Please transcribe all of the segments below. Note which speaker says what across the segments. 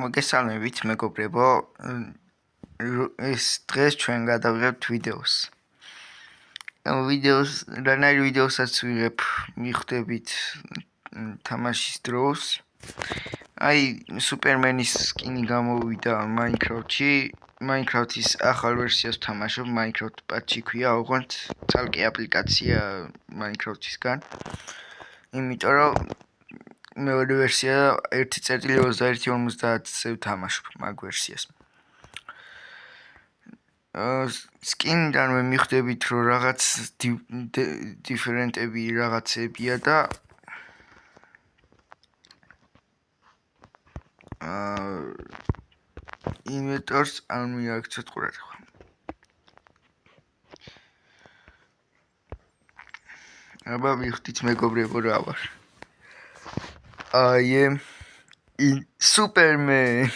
Speaker 1: მოგესალმებით მეგობრებო. ეს დღეს ჩვენ გადავიღებთ ვიდეოს. რანაირ ვიდეოსაც ვიღებ მიხვდებით თამაშის დროს. აი სუპერმენის სკინი გამოვიდა Minecraft-ში. Minecraft-ის ახალ ვერსიას ვთამაშობ. Minecraft პატჩი ქვია, ოღონდ ცალკე აპლიკაცია Minecraft-ისგან. იმიტომ რომ მეორე ვერსია 1.21.50-ზე ვთამაშობ მაგ ვერსიას. სკინიდან მე მიხვდებით რომ რაღაც დიფერენტები რაღაცებია და ინვენტორს არ მიაქცევთ ყურადღება. აბა მიხვდით მეგობრებო რა ვარ. I am in Superman.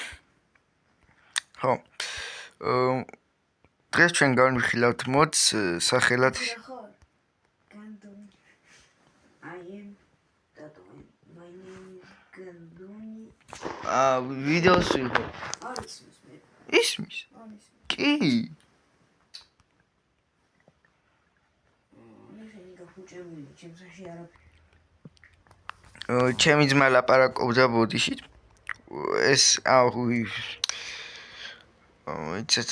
Speaker 1: დღეს ჩვენ განვიხილავთ მოდს სახელად ვიდეოს ვიღებ. ისმის? კი. ჩემი ძმა ლაპარაკობდა ბოდიშით. ეს იცით.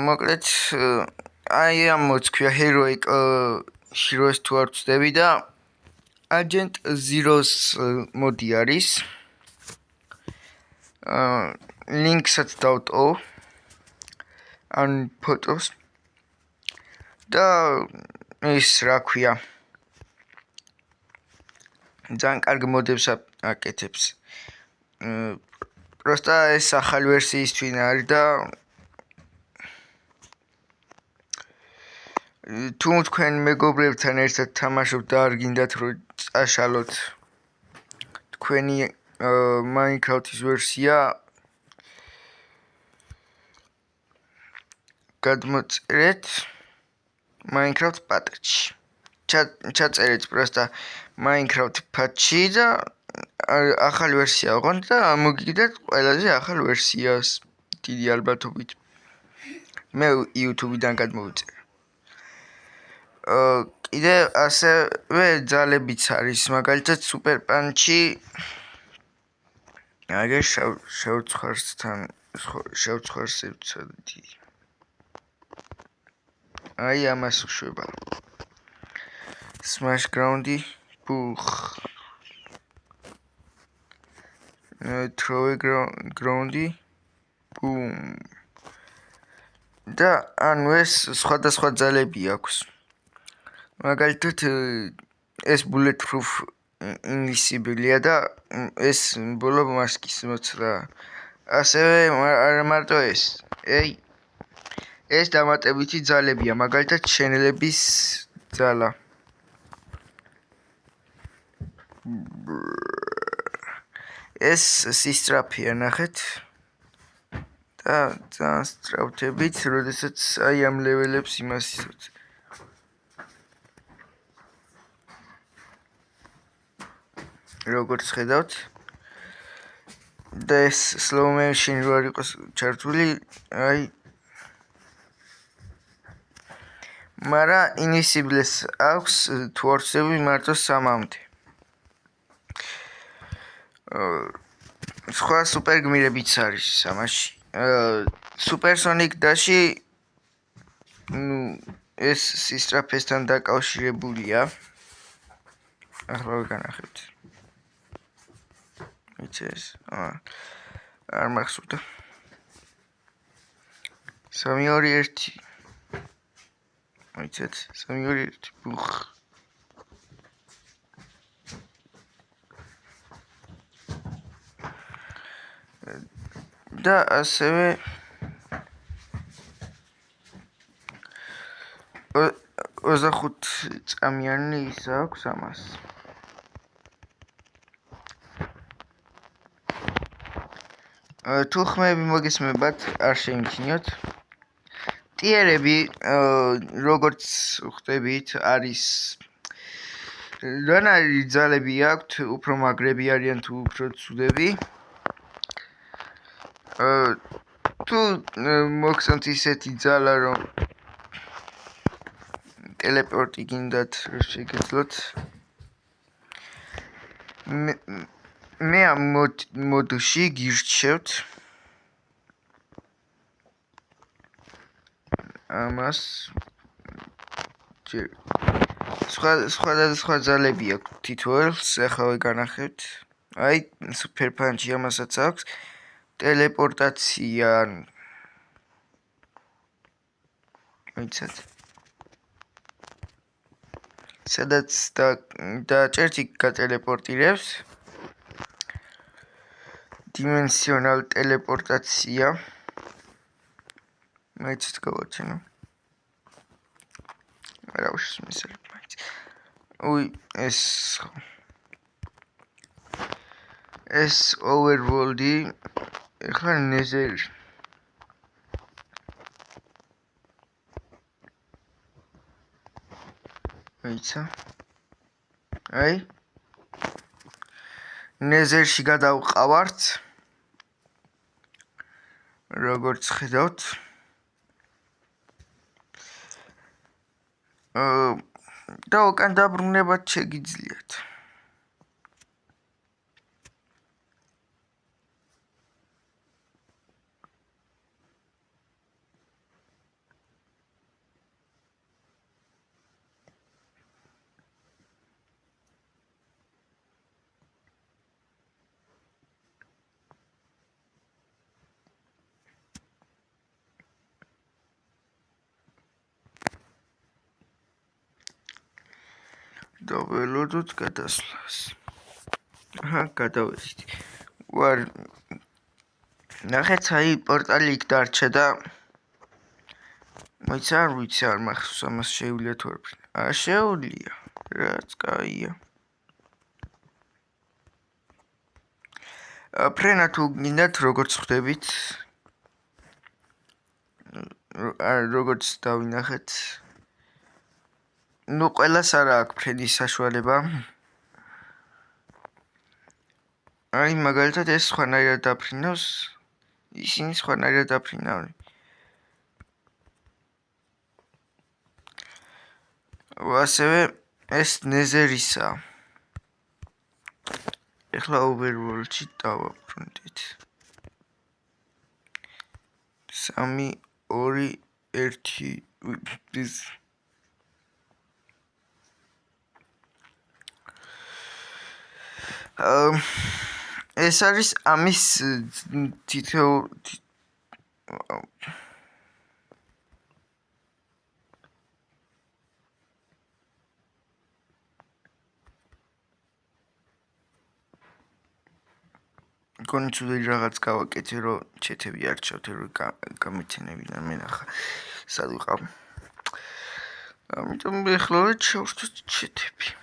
Speaker 1: მოკლედ აი ამ მოდს ქვია Heroic Heroes თუ არ ვცდები და Agent Zero's მოდი არის. ლინკსაც დავტოვ ან ფოტოს და ის რა ქვია ძალიან კარგ მოდებს აკეთებს. პროსტა ეს ახალი ვერსიის თვინ არის და თუ თქვენ მეგობრებთან ერთად თამაშობთ და არ გინდათ რომ წაშალოთ თქვენი Minecraft-ის ვერსია გადმოწერეთ Minecraft პატჩი. ჩაწერეთ პროსტა Minecraft პატჩი და ახალი ვერსია ოღონდ და მოგიგდეთ ყველაზე ახალ ვერსიას დიდი ალბათობით. მე YouTube-დან გადმოვიწერე. კიდე ასევე ძალებიც არის, მაგალითად Super Punch-ი აგერ შევცხვარსთან შევცხვარს ევცადი. აი ამას ვშვება. Smash Ground-ი ბუხ. Throw Ground-ი ბუმ. და ანუ ეს სხვადასხვა ძალები აქვს. მაგალითად ეს bulletproof invisible-ია და ეს ბოლო მასკის მოცდა. ასევე არ მარტო ეს. ეს დამატებითი ძალებია, მაგალითად შენელების ძალა. ეს სისტრაფია ნახეთ. და ძალიან სწრაფდებით, როდესაც აი ამ ლეველებს იმას იცავთ. როგორც ხედავთ და ეს slow motion რო არ იყოს ჩართული, აი მარა invisible-ს აქვს თუ არ ვცდები მარტო 3-მდე. სხვა სუპერ გმირებიც არის ამაში. Supersonic Dash-ი ეს სისტრაფესთან დაკავშირებულია. ახლა ვიგანახებთ. ეს არ მახსოვდა. 3-2-1 მოიცეთ 3-2-1 ბუხ. და ასევე 25 წამიანი ის აქვს ამას. თუ ხმები მოგესმებათ, არ შეიმჩნიოთ. ტიერები როგორც ხვდებით არის რანაირი ძალები აქვთ, უფრო მაგრები არიან თუ უფრო ცუდები. თუ მოგცემთ ისეთი ძალა, რომ ტელეპორტი გინდათ შეგეძლოთ. მე ამ მოდში გირჩევთ ამას სხვა ძალები აქვს თითოელს, ახლა განახებთ. აი, სუპერ პანჩი ამასაც აქვს. ტელეპორტაცია. ვიცით. სადაც დაჭერთ იქ გატელეპორტირებს. დიმენსიონალ ტელეპორტაცია. მაიცით გავაჩენო. რა უშს მისალ მაიც. უი, ეს overworld-ი ახლა ნეზერი. აიცა. აი. ნეზერში გადავყავართ. როგორც ხედავთ. და უკან დაბრუნებაც შეგიძლიათ. დაველოდოთ გადასვლას. გადავედით. ვარ ნახეთ, აი პორტალი იქ დარჩა და მოიცა არ ვიცი არ მახსოვს ამას შეუძლია თუ არა. შეუძლია. რაც კაია. ფრენა თუ გინდათ როგორც ხვდებით. როგორც დავინახეთ. ნუ ყველას არა აქვს ფრენის საშუალება. აი მაგალითად ეს სხვანაირად დაფრინავს. ისინი სხვანაირად დაფრინავენ. ასევე ეს ნეზერისა. ეხლა overworld-ში დავაბრუნდით. 3 2 1 ეს არის ამის თითოეულ კონცული რაღაც გავაკეთე, რომ ჩეთები არ ჩავთე, რომ გამიცენებინა მე ნახა სად ვიყავ. ამიტომ ეხლა ჩავშთოთ ჩეთები.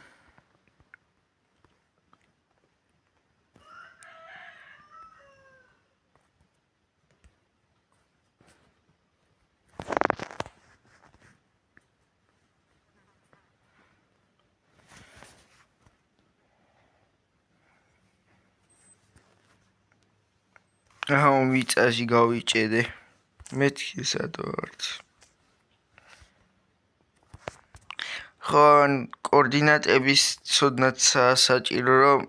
Speaker 1: მიწაში გავიჭედე. მეთქი სადავართ. ხო, კოორდინატების ცოდნაც საჭირო, რომ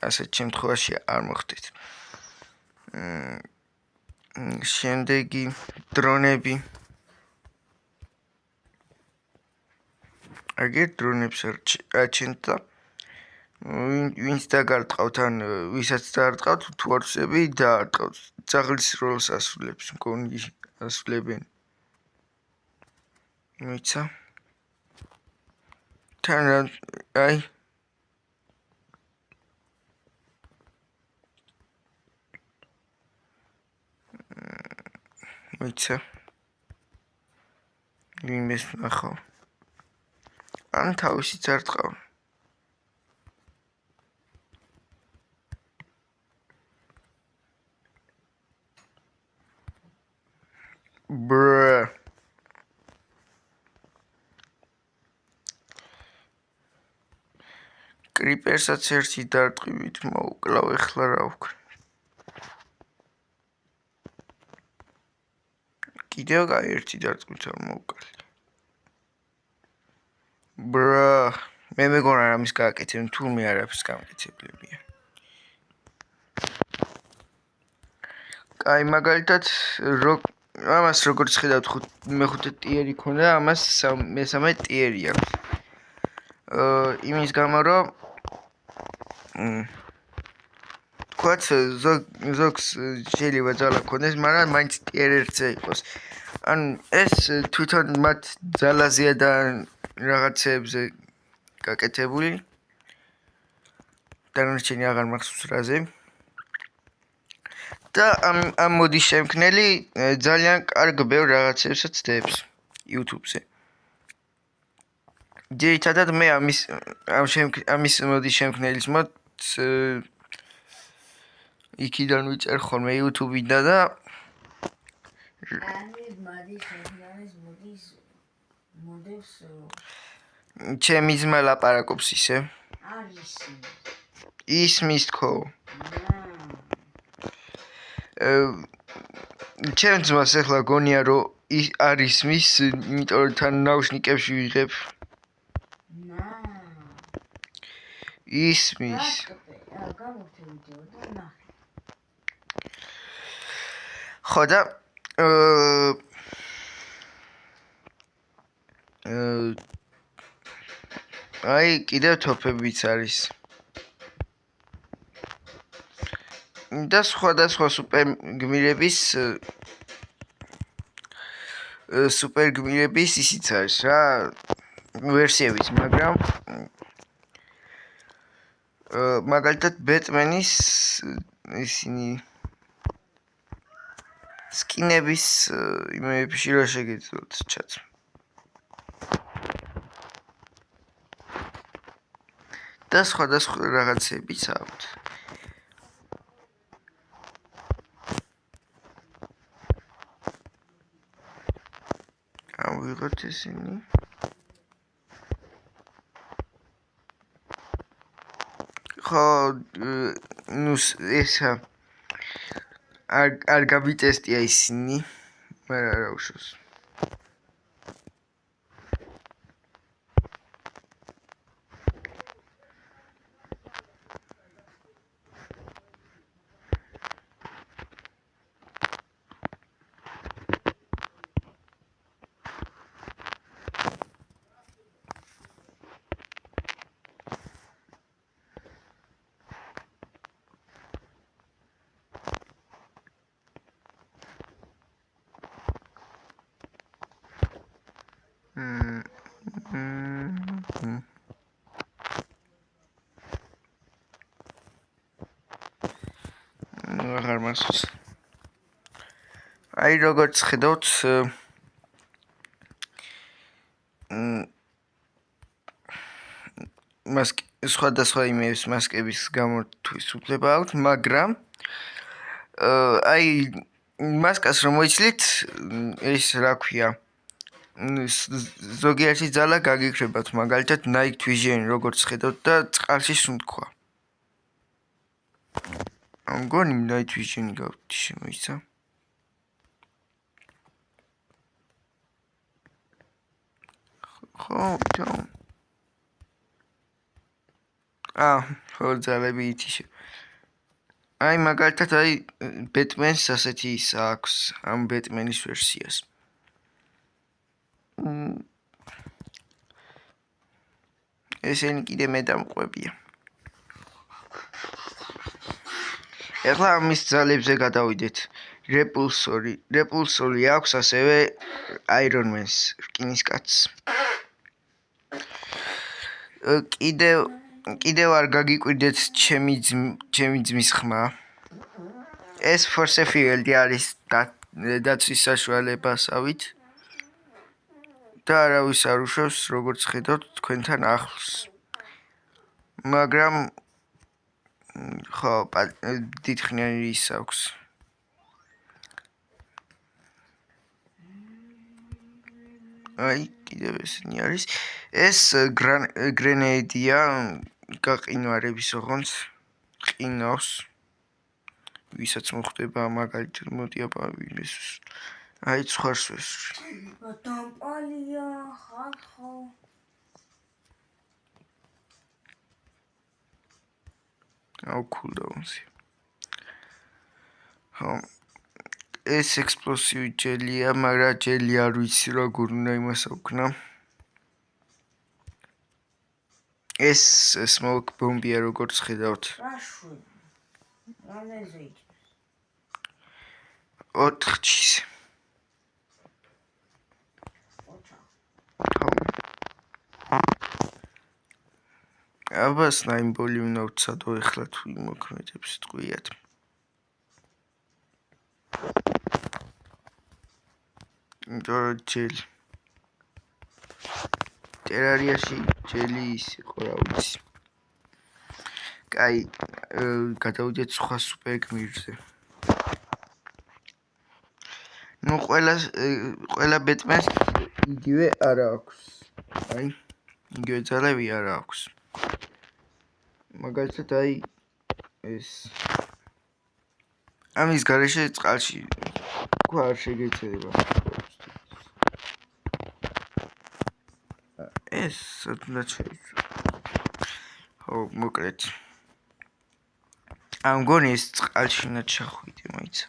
Speaker 1: ასეთ შემთხვევაში არ მოხდეთ. შემდეგი დრონები. აგერ დრონებს აჩენთ და ვინც დაგარტყავთ ან ვისაც დაარტყავთ თუ არ ვსები დაარტყავთ. ძაღლის როლს ასრულებს, მგონი ასრულებენ. მოიცა. თან აი მოიცა. იმეს ნახავ. ან თავისიც არტყავ. კრიპერსაც ერთი დარტყმით მოუკლავ ეხლა რა ვქნა. კიდევ ერთი დარტყმით არ მოუკლავ. ბრა, მე მეგონა რამის გააკეთებ, თურმე არაფერს გამკეთებლებია. აი მაგალითად ამას როგორც ხედავთ მეხუთე ტიერი ქონდა, ამას მესამე ტიერი აქვს. იმის გამო რომ თქვათ ზოგს შეიძლება ძალა ქონდეს, მაგრამ მაინც ტიერ ერთზე იყოს. ანუ ეს თვითონ მათ ძალაზეა და რაღაცებზე გაკეთებული. დანარჩენი აღარ მახსოვს რაზე. და ამ მოდის შემქმნელი ძალიან კარგ ბევრ რაღაცებსაც დებს YouTube-ზე. ძირითადად მე ამის მოდის შემქმნელის მოds იქიდან ვიწერ ხოლმე YouTube-იდან და ჩემი ძმა ლაპარაკობს ისე. ისმის თქო. ჩემ ძმას ახლა გონია რომ არ ისმის, იმიტომ რომ თან ნაუშნიკებში ვიღებ. ისმის. ხო და აი კიდევ თოფებიც არის. და სხვადასხვა სუპერგმირების ისიც არის რა ვერსიებიც, მაგრამ მაგალითად ბეტმენის ისინი სკინების იმეებში რა შეგეძლოთ ჩაცმ. და სხვადასხვა რაღაცებიც აქვთ. ვიღოთ ისინი. ხო, ნუ ესა არ გავიტესტია ისინი, მაგრამ რა უშავს. აღარ მახსოვს. აი როგორც ხედავთ სხვადასხვა იმეებს მასკების გამოთვის უფლება აქვთ, მაგრამ აი მასკას რომ მოიცლით, ეს რა ქვია, ზოგიერთი ძალა გაგიქრებათ, მაგალითად Night Vision როგორც ხედავთ და წყალში სუნთქვა. მგონი Night Vision გავთი შემოიცა. ხო, თო. ხო ძალები ითიშე. აი მაგალითად აი ბეტმენს ასეთი ის აქვს, ამ ბეტმენის ვერსიას. ესენი კიდე მე დამყვებია. ეხლა ამის ძალებზე გადავიდეთ. Repulsor-ი აქვს ასევე Iron Man-ს, რკინისკაცს. კიდევ არ გაგიკვირდეთ ჩემი ძმის ხმა. ეს Force Field-ი არის დაცვის საშუალებასავით. და არავის არ უშავს, როგორც ხედავთ თქვენთან ახლოს. მაგრამ ხო, დიდხნიანი ის აქვს. აი, კიდევ ესენი არის. ეს გრენეიდია, გაყინვარების ოღონდ ყინავს ვისაც მოხდება მაგალითად მოდი აბავინეს აი ცხარს ვესვრი
Speaker 2: დამპალია ხალხო
Speaker 1: აუ კულდაუნსი ეს ექსპლოსივი ჯელია მაგრამ ჯელი არ ვიცი როგორ უნდა იმას აქვნა ეს smoke bomb-ია როგორც ხედავთ
Speaker 2: რაში რამეზე
Speaker 1: 4-ში აბა სნაიმბოლი უნდა ვცადო ეხლა თუ იმოქმედებს ტყვიათ ჯელი ტერარიაში ჯელი ის იყო რა ვიცი კაი გადავიდეთ სხვა სუპერ გმირზე ну ყველა ბეტმენს იგივე არა აქვს აი იგივე ძალები არა აქვს მაგალითად აი ეს ამის გარეშე წყალში თქვა არ შეგეცედება ეს სადღაც შეიძლება ხო მოკლედ ამ გონი ეს წყალში უნდა ჩახვიდე მაიცა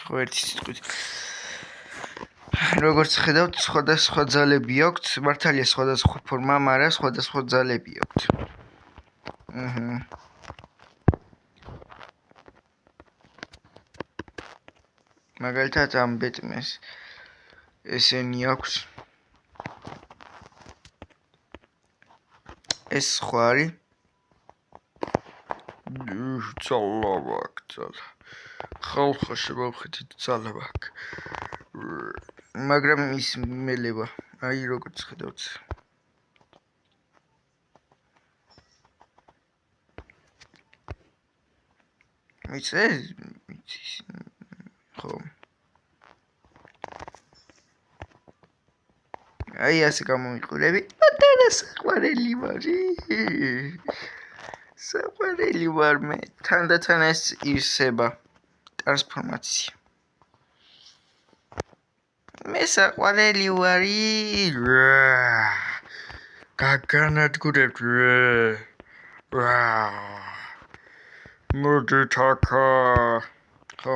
Speaker 1: ხო ერთი სიტყვით როგორც ხედავთ სხვადასხვა ძალები აქვთ მართალია სხვადასხვა ფორმა მაგრამ სხვადასხვა ძალები აქვთ მაგალითად ამ ბეტმენს ესენი აქვს ეს სხვა არის ძალავაკ ხალხო შემოვხედით ძალავაკ მაგრამ ის მელება აი როგორც ხედავთ მიცე ხო აი ასე გამომიყურები და საყვარელი ვარ მე თანდათან ეს ივსება ტრანსფორმაცია მე საყვარელი ვარი გაგანადგურებთ მოდით აქა ხო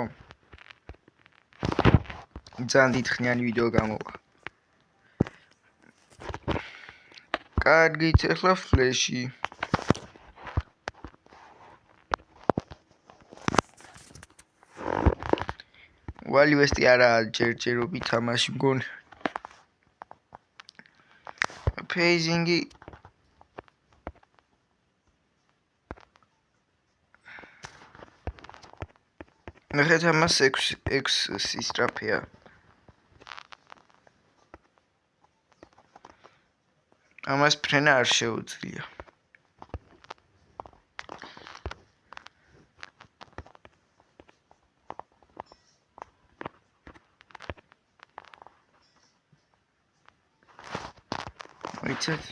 Speaker 1: ძალიან დიდხნიანი ვიდეო გამოვა კარგით ახლა ფლეში ვალი ვესტი არა ჯერჯერობით თამაში მგონი ფეიზინგი ნახეთ ამას 6 სისტრაფეა ამას ფრენა არ შეუძლია ვიცით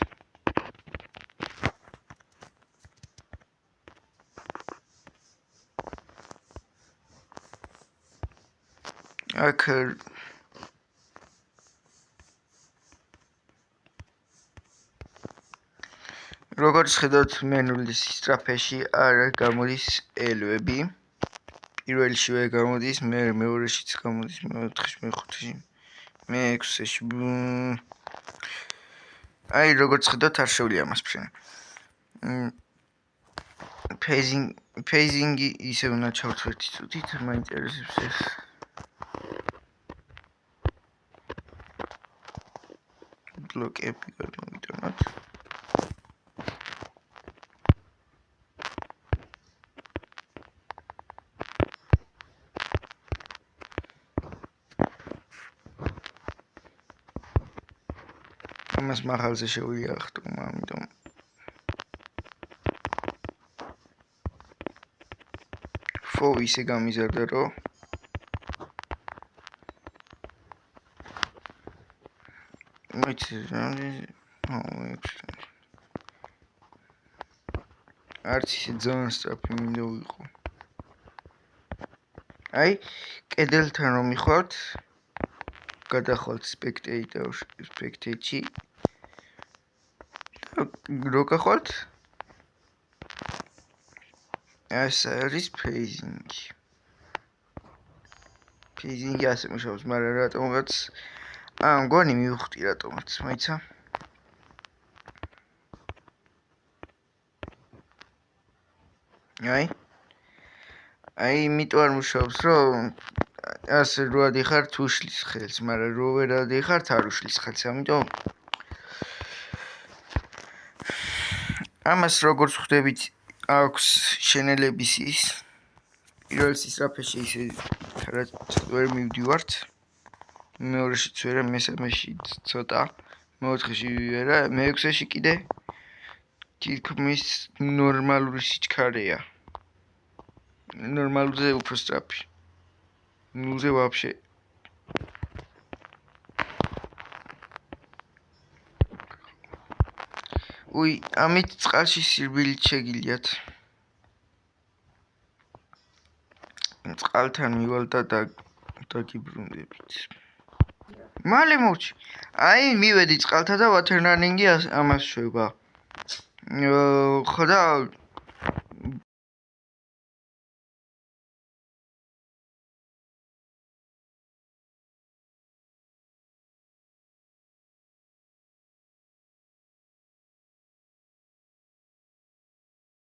Speaker 1: აქ როგორც ხედავთ მენულის სისტრაფეში არ გამოდის ელვები პირველშივე გამოდის მე მეორეშიც გამოდის მეოთხეში მეხუთეში მეექვსეში აი როგორც ხედავთ არ შეუძლია ამას ფრენა ფეიზინგი ისე უნდა ჩავთვალოთ ცუდით მაინტერესებს ეს ბლოკები გადმოვიტანოთ ამას მაღალზე შეუძლია ახტომა ამიტომ ხო ისე გამიზარდა რომ არც ისე ძალიან სწრაფი მინდა ვიყო. აი, კედელთან რომ მიხვალთ, გადახვალთ spectate-ში. რო გახვალთ? ეს არის phasing. Phasing-ი ასე მუშაობს, მაგრამ რატომღაც მგონი მივხვდი რატომაც, მაიცა. აი, იმიტომ არ მუშაობს, რომ ასე რო ადიხართ უშლის ხელს, მაგრამ რო ვერ ადიხართ არ უშლის ხელს, ამიტომ ამას როგორც ხვდებით, აქვს შენელების ის პირველი სწრაფეში ისე რაც ვერ მივდივართ. მეორეშიც ვერა, მესამეში ცოტა, მეოთხეში ვერა, მეექვსეში კიდე თითქმის ნორმალური სიჩქარეა. ნორმალურზე უფრო სწრაფი. ნულზე ვაფშე. უი, ამით წყალში სირბილით შეგიძლიათ. წყალთან მივალ და დაგიბრუნდებით. მალე მოვჭი. აი, მივედი წყალთა და water running-ი ამას შვება. ხო და